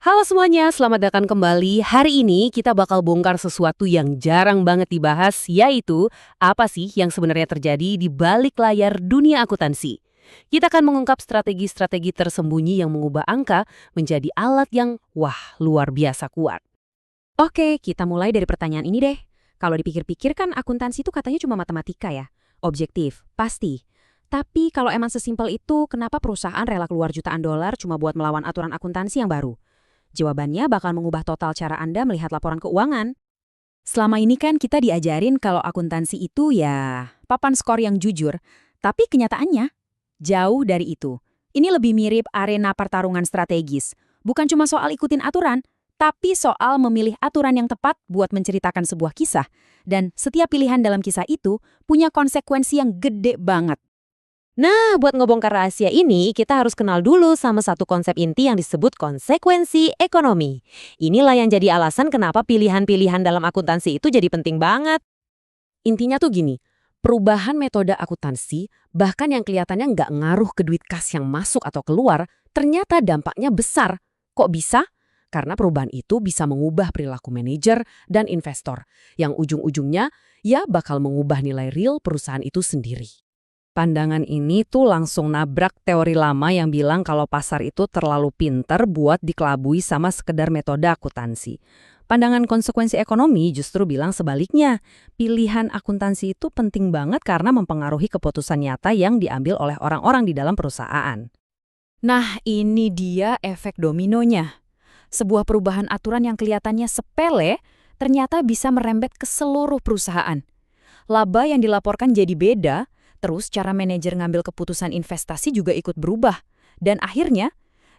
Halo semuanya, selamat datang kembali. Hari ini kita bakal bongkar sesuatu yang jarang banget dibahas, yaitu apa sih yang sebenarnya terjadi di balik layar dunia akuntansi. Kita akan mengungkap strategi-strategi tersembunyi yang mengubah angka menjadi alat yang, luar biasa kuat. Oke, kita mulai dari pertanyaan ini deh. Kalau dipikir-pikir kan akuntansi itu katanya cuma matematika ya. Objektif, pasti. Tapi kalau emang sesimpel itu, kenapa perusahaan rela keluar jutaan dolar cuma buat melawan aturan akuntansi yang baru? Jawabannya bakal mengubah total cara Anda melihat laporan keuangan. Selama ini kan kita diajarin kalau akuntansi itu ya papan skor yang jujur, tapi kenyataannya jauh dari itu. Ini lebih mirip arena pertarungan strategis. Bukan cuma soal ikutin aturan, tapi soal memilih aturan yang tepat buat menceritakan sebuah kisah. Dan setiap pilihan dalam kisah itu punya konsekuensi yang gede banget. Nah, buat ngebongkar rahasia ini, kita harus kenal dulu sama satu konsep inti yang disebut konsekuensi ekonomi. Inilah yang jadi alasan kenapa pilihan-pilihan dalam akuntansi itu jadi penting banget. Intinya tuh gini, perubahan metode akuntansi, bahkan yang kelihatannya nggak ngaruh ke duit kas yang masuk atau keluar, ternyata dampaknya besar. Kok bisa? Karena perubahan itu bisa mengubah perilaku manajer dan investor, yang ujung-ujungnya ya bakal mengubah nilai real perusahaan itu sendiri. Pandangan ini tuh langsung nabrak teori lama yang bilang kalau pasar itu terlalu pinter buat dikelabui sama sekedar metode akuntansi. Pandangan konsekuensi ekonomi justru bilang sebaliknya. Pilihan akuntansi itu penting banget karena mempengaruhi keputusan nyata yang diambil oleh orang-orang di dalam perusahaan. Nah, ini dia efek dominonya. Sebuah perubahan aturan yang kelihatannya sepele, ternyata bisa merembet ke seluruh perusahaan. Laba yang dilaporkan jadi beda. Terus cara manajer ngambil keputusan investasi juga ikut berubah. Dan akhirnya,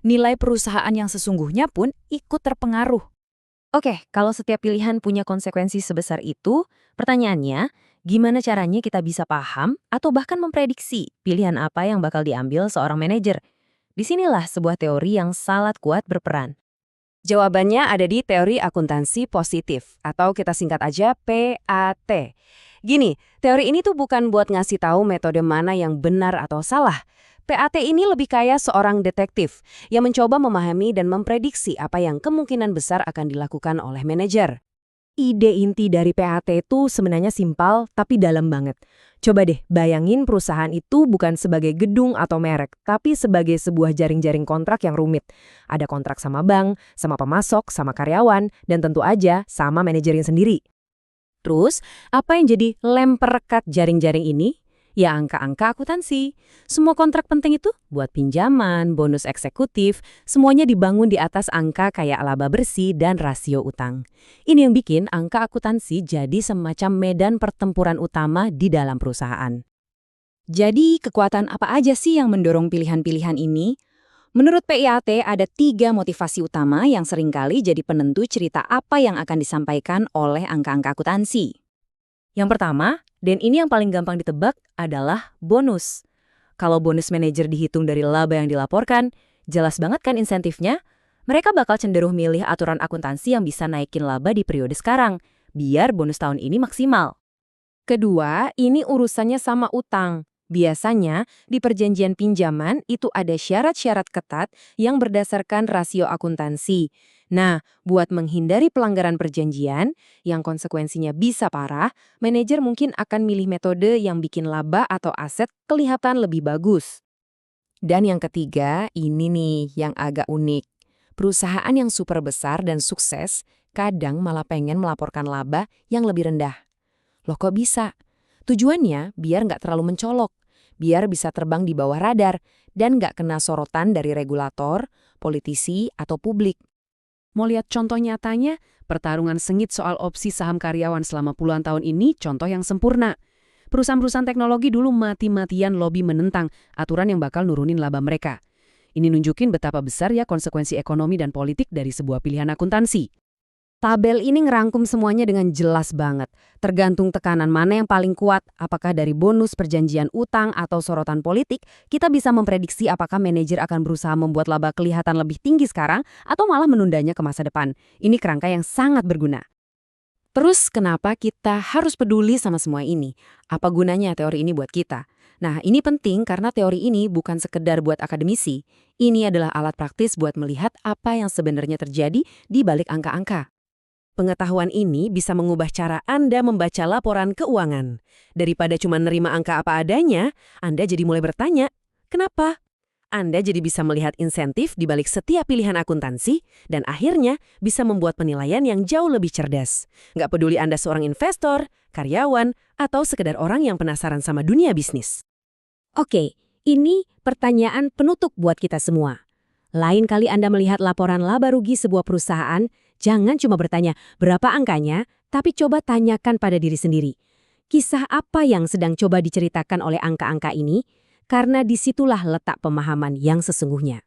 nilai perusahaan yang sesungguhnya pun ikut terpengaruh. Oke, kalau setiap pilihan punya konsekuensi sebesar itu, pertanyaannya, gimana caranya kita bisa paham atau bahkan memprediksi pilihan apa yang bakal diambil seorang manajer? Disinilah sebuah teori yang sangat kuat berperan. Jawabannya ada di teori akuntansi positif, atau kita singkat aja PAT. Gini, teori ini tuh bukan buat ngasih tahu metode mana yang benar atau salah. PAT ini lebih kayak seorang detektif yang mencoba memahami dan memprediksi apa yang kemungkinan besar akan dilakukan oleh manajer. Ide inti dari PAT itu sebenarnya simpel tapi dalam banget. Coba deh bayangin perusahaan itu bukan sebagai gedung atau merek, tapi sebagai sebuah jaring-jaring kontrak yang rumit. Ada kontrak sama bank, sama pemasok, sama karyawan, dan tentu aja sama manajernya sendiri. Terus, apa yang jadi lem perekat jaring-jaring ini? Ya angka-angka akuntansi. Semua kontrak penting itu buat pinjaman, bonus eksekutif, semuanya dibangun di atas angka kayak laba bersih dan rasio utang. Ini yang bikin angka akuntansi jadi semacam medan pertempuran utama di dalam perusahaan. Jadi, kekuatan apa aja sih yang mendorong pilihan-pilihan ini? Menurut PIAT, ada 3 motivasi utama yang seringkali jadi penentu cerita apa yang akan disampaikan oleh angka-angka akuntansi. Yang pertama, dan ini yang paling gampang ditebak, adalah bonus. Kalau bonus manajer dihitung dari laba yang dilaporkan, jelas banget kan insentifnya? Mereka bakal cenderung milih aturan akuntansi yang bisa naikin laba di periode sekarang, biar bonus tahun ini maksimal. Kedua, ini urusannya sama utang. Biasanya, di perjanjian pinjaman itu ada syarat-syarat ketat yang berdasarkan rasio akuntansi. Nah, buat menghindari pelanggaran perjanjian, yang konsekuensinya bisa parah, manajer mungkin akan milih metode yang bikin laba atau aset kelihatan lebih bagus. Dan yang ketiga, ini nih yang agak unik. Perusahaan yang super besar dan sukses kadang malah pengen melaporkan laba yang lebih rendah. Loh kok bisa? Tujuannya biar nggak terlalu mencolok, biar bisa terbang di bawah radar, dan nggak kena sorotan dari regulator, politisi, atau publik. Mau lihat contoh nyatanya? Pertarungan sengit soal opsi saham karyawan selama puluhan tahun ini contoh yang sempurna. Perusahaan-perusahaan teknologi dulu mati-matian lobi menentang aturan yang bakal nurunin laba mereka. Ini nunjukin betapa besar ya konsekuensi ekonomi dan politik dari sebuah pilihan akuntansi. Tabel ini ngerangkum semuanya dengan jelas banget. Tergantung tekanan mana yang paling kuat, apakah dari bonus, perjanjian utang, atau sorotan politik, kita bisa memprediksi apakah manajer akan berusaha membuat laba kelihatan lebih tinggi sekarang atau malah menundanya ke masa depan. Ini kerangka yang sangat berguna. Terus kenapa kita harus peduli sama semua ini? Apa gunanya teori ini buat kita? Nah, ini penting karena teori ini bukan sekedar buat akademisi. Ini adalah alat praktis buat melihat apa yang sebenarnya terjadi di balik angka-angka. Pengetahuan ini bisa mengubah cara Anda membaca laporan keuangan. Daripada cuma nerima angka apa adanya, Anda jadi mulai bertanya, kenapa? Anda jadi bisa melihat insentif di balik setiap pilihan akuntansi, dan akhirnya bisa membuat penilaian yang jauh lebih cerdas. Nggak peduli Anda seorang investor, karyawan, atau sekedar orang yang penasaran sama dunia bisnis. Oke, ini pertanyaan penutup buat kita semua. Lain kali Anda melihat laporan laba rugi sebuah perusahaan, jangan cuma bertanya berapa angkanya, tapi coba tanyakan pada diri sendiri. Kisah apa yang sedang coba diceritakan oleh angka-angka ini? Karena disitulah letak pemahaman yang sesungguhnya.